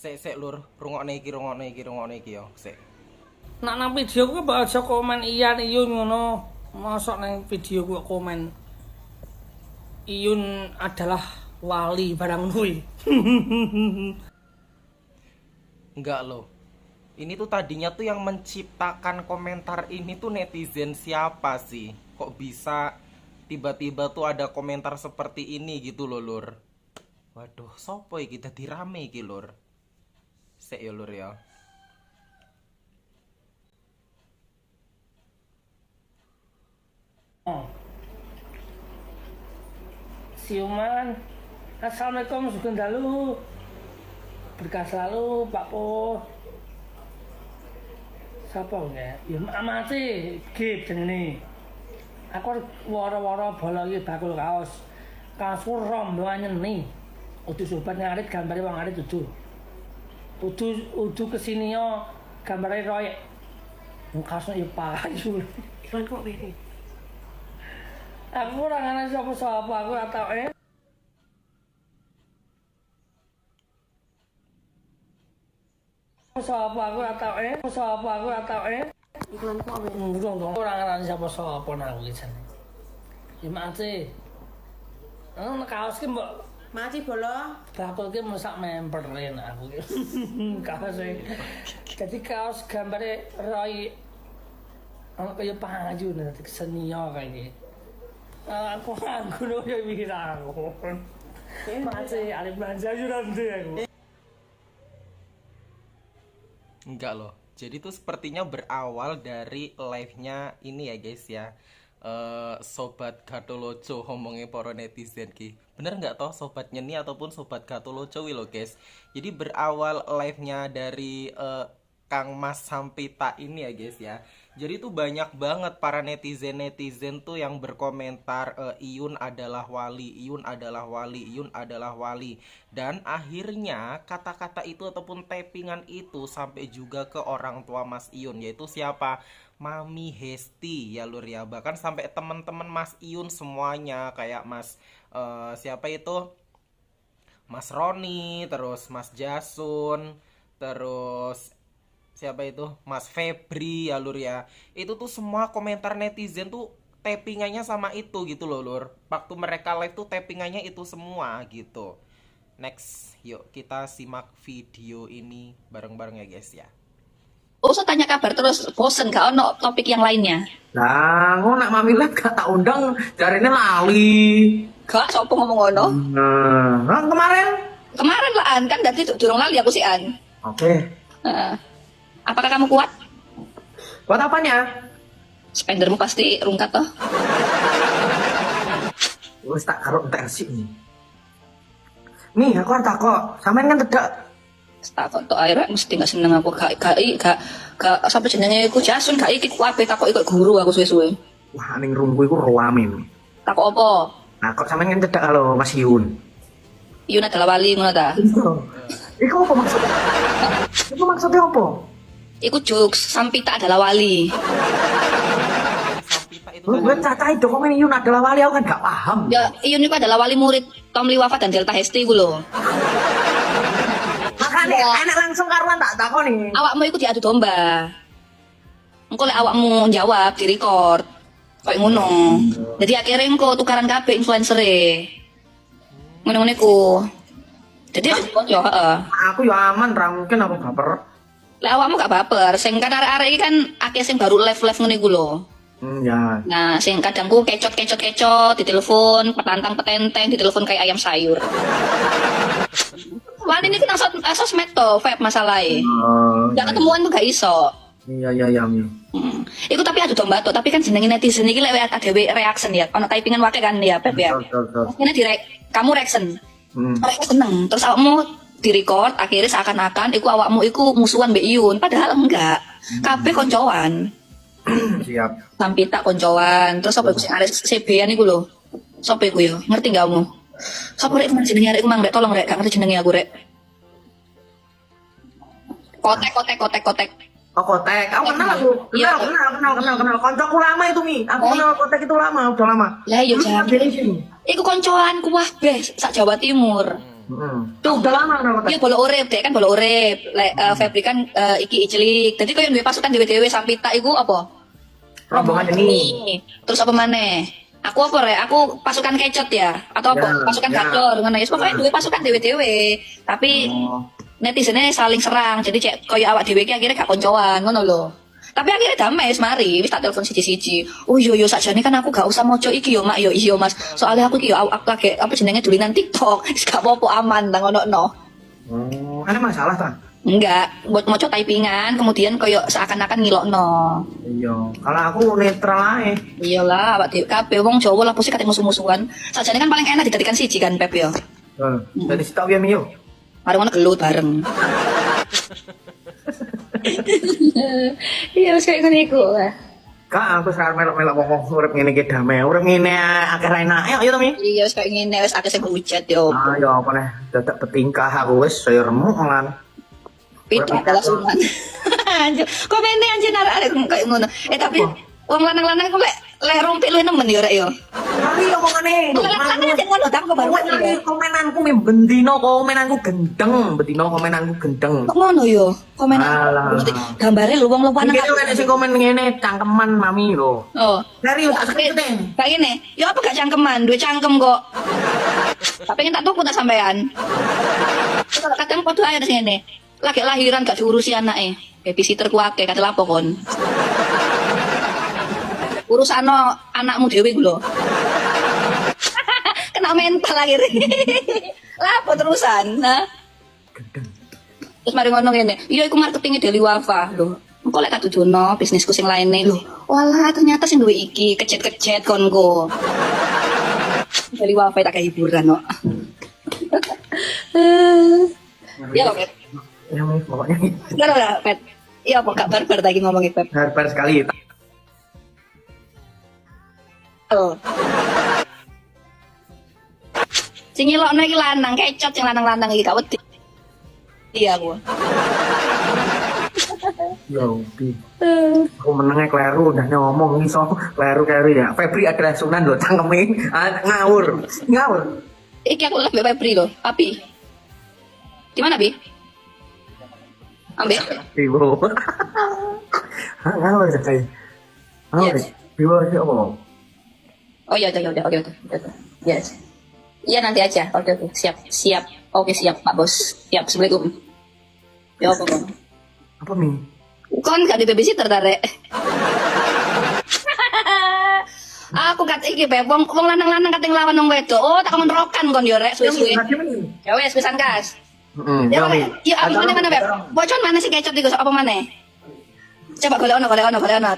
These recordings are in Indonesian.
Sik lur, rungokne iki yo, sik. Nak nang video ku mbok aja komen Iyan Iyun ngono. Mosok nang video ku komen Iyun adalah wali barang kuwi. Enggak loh. Ini tuh tadinya tuh yang menciptakan komentar ini tuh netizen siapa sih? Kok bisa tiba-tiba tuh ada komentar seperti ini gitu loh lur. Waduh, sopo iki dadi rame iki lur. Sik ya lur ya. Oh. Siuman. Assalamualaikum sugeng dalu. Berkah selalu Pak Po. Sapa nggih? Ya amate G jenenge. Aku woro-woro bola iki bakul kaos. Kaosku rombongan nyeni. Udu sobat ngarit gambare wong arit udu. Udu kesini yo gambare royek. Wong kaosnya yo payu. Iklan kok ini. Aku ora ngene sapa-sapa, aku ora tau Sapa aku ora tau Iklan kok ini. Dong, ora ngarani sapa-sapa nang iki jane. Ya mate. Kaos ki mbok Mati bolo. bakul ki mesak memper nek aku ki. Kaos e. Dadi kaos gambare Roy ana kaya payu dadi senior kae iki. Aku ngono ya mikir aku. Mate arep belanja yo nanti aku. Enggak loh. Jadi tuh sepertinya berawal dari live-nya ini ya guys ya. Sobat Gatoloco ngomongnya para netizen ki. Bener nggak toh sobat nyeni ataupun sobat Gatoloco wi lo guys. Jadi berawal live-nya dari Kang Mas Sampita ini ya guys ya. Jadi tuh banyak banget para netizen tuh yang berkomentar Iyun adalah wali, Iyun adalah wali, Iyun adalah wali. Dan akhirnya kata-kata itu ataupun tappingan itu sampai juga ke orang tua Mas Iyun, yaitu siapa? Mami Hesti ya lur ya. Bahkan sampai teman-teman Mas Iyun semuanya kayak Mas siapa itu? Mas Roni, terus Mas Jasun, terus siapa itu? Mas Febri ya lur ya. Itu tuh semua komentar netizen tuh tappingannya sama itu gitu loh lur. Waktu mereka live tuh tappingannya itu semua gitu. Next, yuk kita simak video ini bareng-bareng ya guys ya. Usah tanya kabar terus, bosen gak ono topik yang lainnya. Nah, ngono nak mami lihat gak tak undang, jarine lali. Gak, sopo ngomong ngono. Nah, kemarin. Kemarin lah An, kan dari durung lali aku sih An. Oke. Apakah kamu kuat? Buat apanya? Spendermu pasti rungkat toh. Wes tak karo entek sih nih. Nih, aku tak kok. Sampean kan tidak. Takut tuh akhirnya mesti gak seneng aku gak sampai jenenge iku Jasun gak iki kuabe takut ikut guru aku suwe-suwe. Wah, ning rumahku iku ruamin. Takut apa? Nah, kok sampean kan tidak halo Mas Yun. Yun adalah wali ngono ta? Iku apa maksudnya? Iku maksudnya apa? Iku jokes Sampita adalah wali. Sampita itu Lu gue catai dokumen Yun adalah wali, aku kan gak paham. Ya Yun itu adalah wali murid Tom Liwafa dan Delta Hesti iku lho. Makanya enak langsung karuan tak takoni. Awakmu iku diadu domba. Engko lek awakmu jawab di record. Kayak ngono. Jadi akhirnya engko tukaran kabeh influencer-e. Ngono-ngono iku. Jadi yo heeh. Aku yo aman, ra mungkin aku baper. Lek awakmu gak baper, sing kan arek-arek iki kan akeh sing baru live-live ngene iku lho. Ya. Nah, sing kadang ku kecot, ditelepon, petantang petenteng, ditelepon kayak ayam sayur. Wali ini kan sosmed to, vape masalahnya. Gak ketemuan tuh gak iso. Iya. Iku tapi adu domba tuh, tapi kan jenenge netizen iki lek ada reaction ya, ono typingan wake kan ya, Beb ya. Ini kamu reaction. Mereka seneng, terus awakmu di-record, akhirnya seakan-akan iku awakmu iku musuhan mbek Iyun, padahal enggak. Kabeh koncoan. Siap. Sampita koncoan, terus apa iku sing arek CB-an iku lho. Sopo iku ya? Ngerti gak kamu? Sopo rek men jenenge arek mang rek, tolong rek, gak ngerti jenenge aku rek. Kotek. Oh, Kotek. Aku kenal aku. Iya. Kenal. Koncoku lama itu, Mi. Aku kenal Kotek itu lama, udah lama. Lah yo jan. Sini. Iku koncoan kuah beh sak Jawa Timur. Tuh udah lama kenapa? Iya bolo urip, dek kan bolo urip. Lek Febri kan iki icilik. Dadi koyo duwe pasukan dhewe-dhewe Sampita iku apa? Rombongan ini. Terus apa maneh? Aku apa rek? Aku pasukan kecot ya atau apa? Ya, Pasukan ya. gacor ngono ya. Pokoknya duwe pasukan dhewe-dhewe. Tapi netizennya saling serang. Jadi cek koyo awak dhewe iki akhirnya gak koncoan ngono lho. Tapi akhirnya damai wis mari, wis tak telepon siji-siji. Oh yo sakjane kan aku gak usah moco iki yo Mak yo iya Mas. Soalnya aku iki yo aku lagi apa jenenge dulinan TikTok. Wis gak apa-apa aman nang ngono. Ada masalah ta? Enggak, buat moco typingan kemudian koyo seakan-akan ngilokno. Iya, kalau aku netral ae. Iyalah, awak dhewe kabeh wong Jawa lah pasti kate musuh-musuhan. Sakjane kan paling enak dijadikan siji kan Pep yo. Dari situ ya Mio. Mari ngono gelut bareng. Iya wis kayak ngene iku. Kak, aku sekarang melok-melok ngomong urip ngene iki damai. Urip ngene akeh enak. Ayo to Mi. Iya wis kayak ngene wis akeh sing hujat yo. Ayo apa nih? Dadak betingkah aku wis saya remuk lan. Itu adalah sunan. Anjir, komene anjir arek kayak ngono. Tapi wong lanang-lanang kok lek rompik luwih nemen yo rek yo. Mari omongane. Lanang-lanang aja ngono tak kok baru ngerti. Komenanku mi bendino komenanku gendeng, bendino komenanku gendeng. Kok ngono yo? Komen Alah. gambare lu wong lanang. Iki lho sing komen ngene cangkeman mami lho. Oh. Serius tak sakit deh. Kayak gini, ya apa gak cangkeman, duwe cangkem kok. Tak pengen tak tuku tak sampean. Kalau kadang podo ae sini. Lagi lahiran gak diurusi anake. Babysitter ku akeh kate lapo kon. Urusano anakmu dhewe ku lho. Kena mental akhirnya. Lapo terusan, nah. Terus mari ngono ngene. Iya iku marketingnya Deli Wafa lho. Engko lek tak tujono bisnisku sing lainnya lho. Walah ternyata sing duwe iki kecet-kecet konko. Deli Wafa tak kayak hiburan kok. Ya kok, Pep. Ya Mi, pokoknya Enggak, Pep. Iya apa kabar lagi ngomongin Pep. barbar sekali. Oh. Sing nyilokno iki lanang kecot sing lanang-lanang iki gak wedi. Iya aku. Ya ubi. Aku menengnya kleru udah ngomong iso kleru ya. Febri adalah sunan lho cangkeme ngawur. Iki aku lebih Febri loh, Api. Di mana, Bi? Ambil. Biwo. Hah, ngawur ya kai. Ngawur. Yes. Biwo iki apa? Oh iya, udah, oke. Yes. Iya nanti aja. Oke, siap. Oke, siap, Pak Bos. Siap, Assalamualaikum. Ya apa kon? Apa Mi? Kon gak di babysitter Rek. Aku kata iki Beb, wong lanang-lanang kate nglawan wong wedok. Oh, tak ngontrokan kon yo Rek suwe-suwe. Ya wes pisan kas. Ya wes. Ya apa mana Beb? Bocon mana sih kecot iku apa mana? Coba golek ono.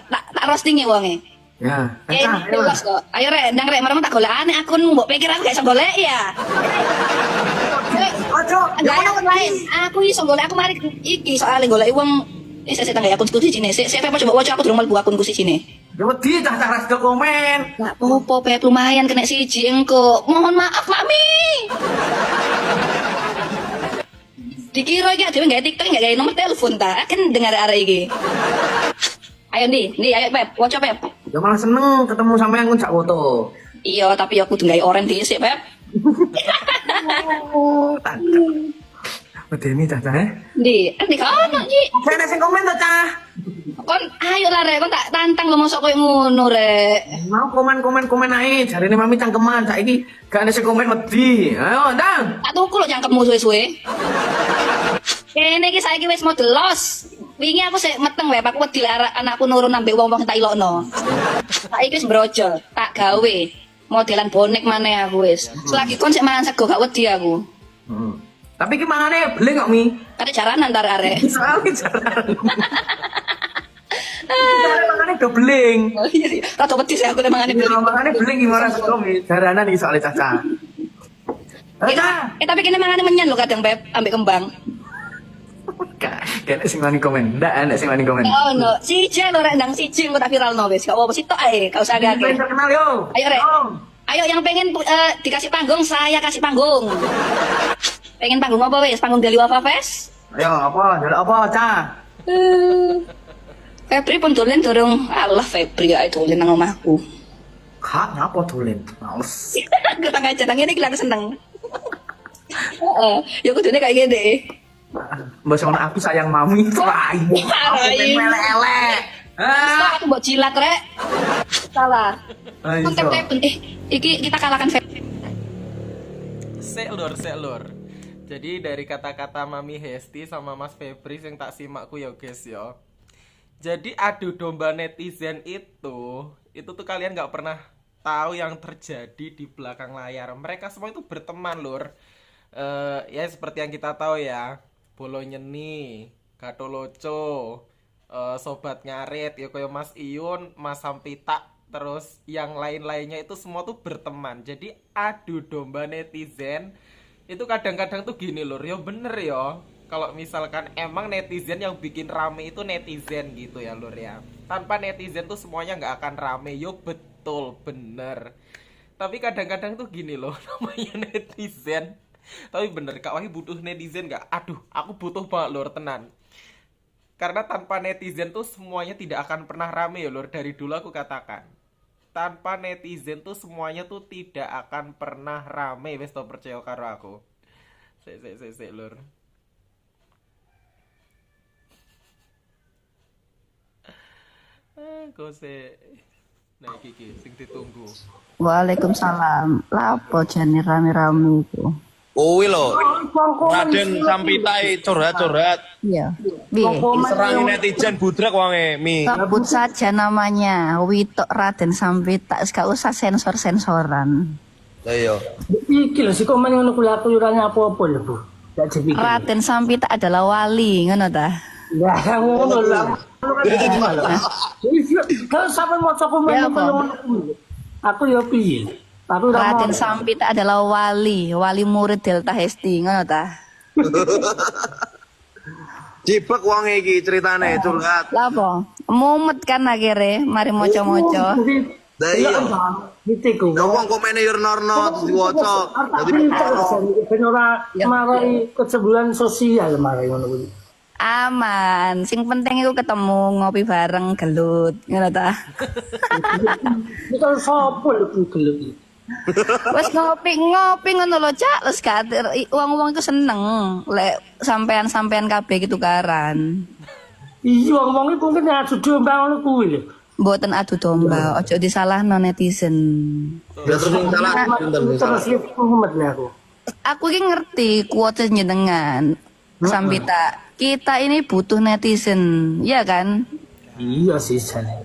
Tak roastingi wonge. Ya. Ini luas kok. Ayo Rek, ndang Rek, marang tak golek aneh akun mbok pikir aku gak iso golek ya. Ojo. Enggak ada akun lain. Aku iso golek aku mari iki soalnya golek wong saya tangga akunku siji ne. Saya coba waca aku durung mlebu akunku siji ne. Ya wedi cah ras komen. Gak apa-apa, Pep, lumayan kena siji engko. Mohon maaf, Mami. Dikira iki dhewe gak TikTok gak gawe nomor telepon ta? Kan dengar arek iki. Ayo ayo Pep, waca Pep. Ya malah seneng ketemu sama yang ngejak foto. Iya, tapi aku kudu gawe oren dhisik, Pep. Medeni cah eh? Di kono, Ji. Saya sing komen to cah. Kon ayo lah Rek, kon tak tantang lo mosok koyo ngono Rek. Mau komen ae, jarine mami cangkeman saiki gak ada sing komen wedi. Ayo, ndang. Tak tuku lo cangkemmu suwe-suwe. Kene iki saiki wis model los. Wingi aku sik meteng wae, aku wedi anakku nurun ambek wong-wong tak ilokno. Saiki wis brojol, tak gawe modelan bonek maneh aku wis. Selagi kon sik mangan sego gak wedi aku. Tapi gimana nih, beli nggak Mi? Ada jaranan ntar arek. Soalnya jalan. Cara makannya udah beling. Oh iya. Rada wedi sih aku nek mangane beli. Makannya beling gimana sih Mi? Jaranan nih soalnya caca. Tapi kene mangane menyan lho kadang Beb, ambek kembang. Kayaknya sing wani komen. Ndak ada sing wani komen. Oh no, siji lho rek ndang siji engko tak viralno wis. Gak apa-apa sitok ae, gak usah agak. Yang terkenal yo. Ayo Rek. Ayo yang pengen dikasih panggung, saya kasih panggung. Pengen panggung apa wes? Panggung Deli Wafa Fest? Ayo apa? Jaluk apa, Cah? Febri pun dolen dorong. Allah Febri ae dolen nang omahku. Kak, ngapa dolen? Males. Kurang aja nang ngene iki lak seneng. Heeh, ya kudune kayak gini. Mbak sono aku sayang mami raimu. Raimu. Elek. Salah aku mbok jilat rek. Salah. Ayo. Konten iki kita kalahkan Sek lur. Jadi dari kata-kata Mami Hesti sama Mas Febri yang tak simakku ya guys ya. Jadi adu domba netizen itu tuh kalian nggak pernah tahu yang terjadi di belakang layar. Mereka semua itu berteman lur. Ya seperti yang kita tahu ya, Bolo Nyeni, Gatoloco, Sobat Ngarit, ya kayak Mas Iyun, Mas Sampita, terus yang lain-lainnya itu semua tuh berteman. Jadi adu domba netizen itu kadang-kadang tuh gini lur, ya bener ya. Kalau misalkan emang netizen yang bikin rame itu netizen gitu ya lur ya. Tanpa netizen tuh semuanya nggak akan rame, yo betul bener. Tapi kadang-kadang tuh gini loh, namanya netizen. Tapi bener, Kak Wahyu butuh netizen gak? Aduh, aku butuh banget lur, tenan. Karena tanpa netizen tuh semuanya tidak akan pernah rame ya lur. Dari dulu aku katakan, tanpa netizen tuh semuanya tuh tidak akan pernah rame. Wes tau percaya karo aku. Sik lur. Kose. Nah iki sing ditunggu. Waalaikumsalam. Lapo jane rame-rame iku? Kuwi lho. Raden Sampitai curhat-curhat. Iya. Piye? Serangi netizen budrek wonge, Mi. Sebut saja namanya Witok Raden Sampita, gak usah sensor-sensoran. Lah iya. Iki lho si komen ngono kuwi aku ora apa-apa lho, Bu. Gak dipikir. Raden Sampita adalah wali, ngono ta? Lah ngono lah. Kalau sampai mau komen Ya, ngono kuwi. Aku ya piye? Aku ora Raden mau. Sampita adalah wali murid Delta Hesti, ngono ta? Jebek wonge iki ceritane curhat. Lapo? Mumet kan akhirnya, mari moco-moco. Lah iya. Ditiku. Ya wong komene yo norno terus diwaca. Dadi Ben ora marai kecebulan sosial marai ngono kuwi. Aman, sing penting itu ketemu ngopi bareng gelut, ngono ta? Iki kan sopo lho gelut iki. Wes ngopi ngono lho, Cak. Wes gak wong-wong itu seneng lek sampean-sampean kabeh gitu karan. Iya wong iku mungkin adu domba ngono kuwi lho. Mboten adu domba, ojo disalahno netizen. ya terus sing salah pinten sing salah. Terus Muhammad lah aku. Aku ki ngerti kuote jenengan. Sampita, kita ini butuh netizen, ya kan? Iya sih jane.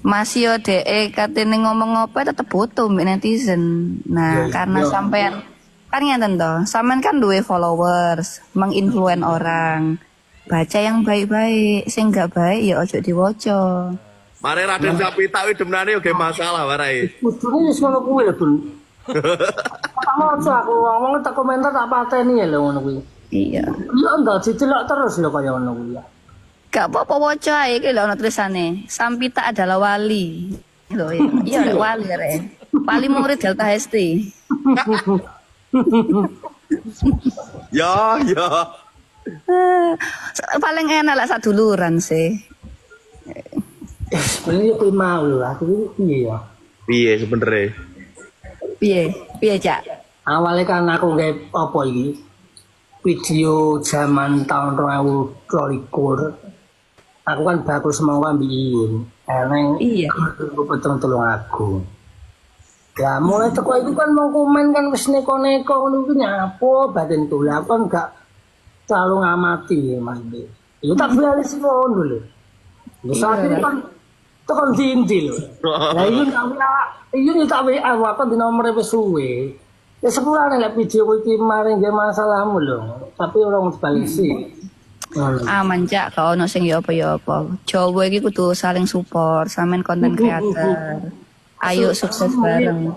Masih yo DE katene ngomong apa tetep butuh mbek netizen. Nah, karena sampean kan ngeten to, sampean kan duwe followers, menginfluen orang. Baca yang baik-baik, sing gak baik ya ojo diwaca. Mare Raden Sapita kuwi demnane yo ge masalah warai. Kudune wis ngono kuwi lho, Bun. Tak maca aku ngomong tak komentar tak pateni ya lho ngono kuwi. Iya. Iya enggak didelok terus lho kaya ngono kuwi. Gak apa-apa waca ae iki lho ana tulisane. Sampita adalah wali. Lho iya rek wali rek. Wali murid Delta Hesti. Ya. Paling enak lah saduluran sih. Sebenarnya kuwi mau lho aku iki piye ya. Piye sebenere? Piye Cak? Awalnya kan aku kayak apa iki? Video zaman tahun 2022. Aku kan bakul semua ambilin. Eneng Iya. aku peteng tolong aku. Ya mulai teko itu kan mau komen kan wis neko-neko ngono kuwi nyapo batin kula aku kan gak terlalu ngamati Mas. Itu tak balik sih ngono lho. Wis akhirnya kan tekan dindi lho. Lah iya tak WA aku di nomor wis suwe. Ya sepulane lek video kuwi iki maring ge masalahmu lho. Tapi ora mau dibalik sih. Aman Cak, gak ono sing ya apa-apa. Jawa iki kudu saling support, sampean konten creator. Ayo sukses bareng.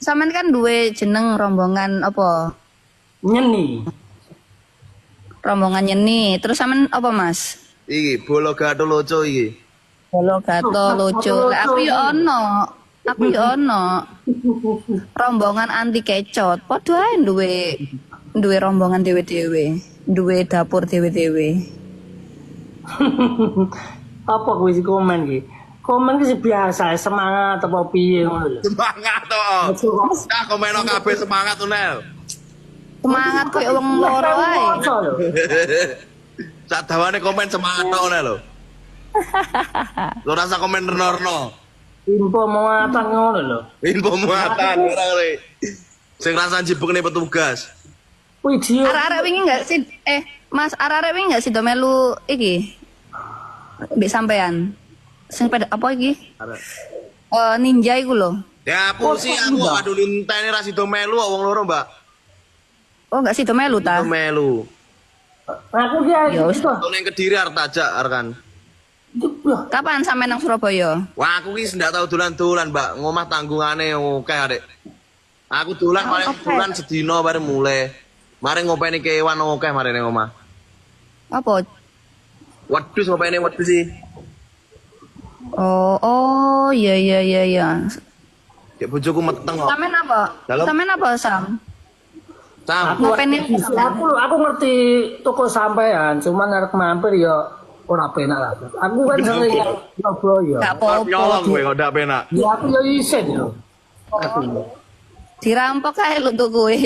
Sampean kan duwe jeneng rombongan apa? Nyeni. Rombongan nyeni. Terus sampean apa, Mas? Iki Bolo Gatoloco iki. Bolo gato lucu. Lah aku yo ono. Rombongan anti kecot. Padha ae duwe rombongan dhewe-dhewe. Duwe dapur dhewe-dhewe. Apa kuwi sih komen iki? Komen ki biasa semangat apa piye ngono lho. Semangat to. Nah komeno kabeh semangat tuh Nel. Semangat koyo wong loro ae. Kocok lho. Sak dawane komen semangat tok ngono lho. Lo rasa komen reno-reno. Info muatan ngono lho. Info muatan ora kali. Sing rasa jibukne petugas. Video Arek-arek wingi enggak sih Mas, arek-arek wingi enggak sih do melu iki? Mbek sampean. Sing pada apa iki? Ninja iku lho. Ya aku sih aku adu lintene ra sido melu wong loro, Mbak. Oh, enggak sih do melu ta? Sido melu. aku ki Ya wis. itu. Aku ning Kediri arep tajak arkan. Kapan sampe nang Surabaya? Wah, aku ki ndak tau dolan-dolan, Mbak. Ngomah tanggungane akeh, Adik. Aku dolan paling dolan sedina bareng mulai. Mari ngopeni kewan akeh mari ning omah. Apa? Wedhus ngopeni wedhus sih. Oh, iya. Cek bojoku meteng kok. Sampean apa? Dalam. Sampean apa, Sam? Sam, Ngopeni Aku ngerti toko sampean, cuman arek mampir ya ora penak lah. Aku kan seneng Surabaya. Gak arep nyolong apa-apa. kowe kok ndak penak. Ya aku ya isin yo. Aku. Dirampok ae lu tuh kowe.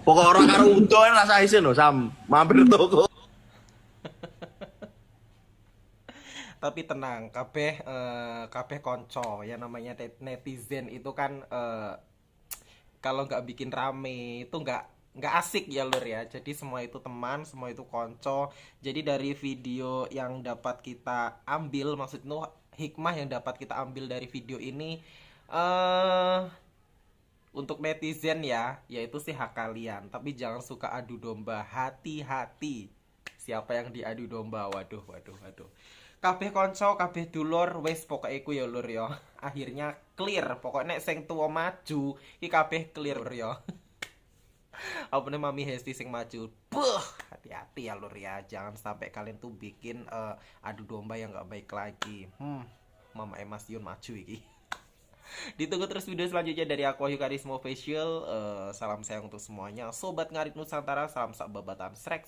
Pokok orang karo udo rasa isin lho, Sam. Mampir toko. Tapi tenang, kabeh konco yang namanya netizen itu kan kalau nggak bikin rame itu nggak asik ya lur ya. Jadi semua itu teman, semua itu konco. Jadi dari video yang dapat kita ambil, maksudnya hikmah yang dapat kita ambil dari video ini untuk netizen ya, yaitu sih hak kalian. Tapi jangan suka adu domba, hati-hati. Siapa yang diadu domba? Waduh. Kabeh konco, kabeh dulur, wes pokoknya iku ya lur ya. Akhirnya clear, pokoknya sing tuwa maju, iki kabeh clear lur ya. Apa nih Mami Hesti sing maju? Hati-hati ya lur ya, jangan sampai kalian tuh bikin adu domba yang nggak baik lagi. Mama Mas Yun maju iki. Ditunggu terus video selanjutnya dari aku Wahyu Karisma Official. Salam sayang untuk semuanya. Sobat Ngarit Nusantara, salam sak babatan. Srek.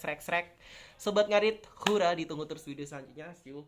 Sobat Ngarit, hura, ditunggu terus video selanjutnya. See you.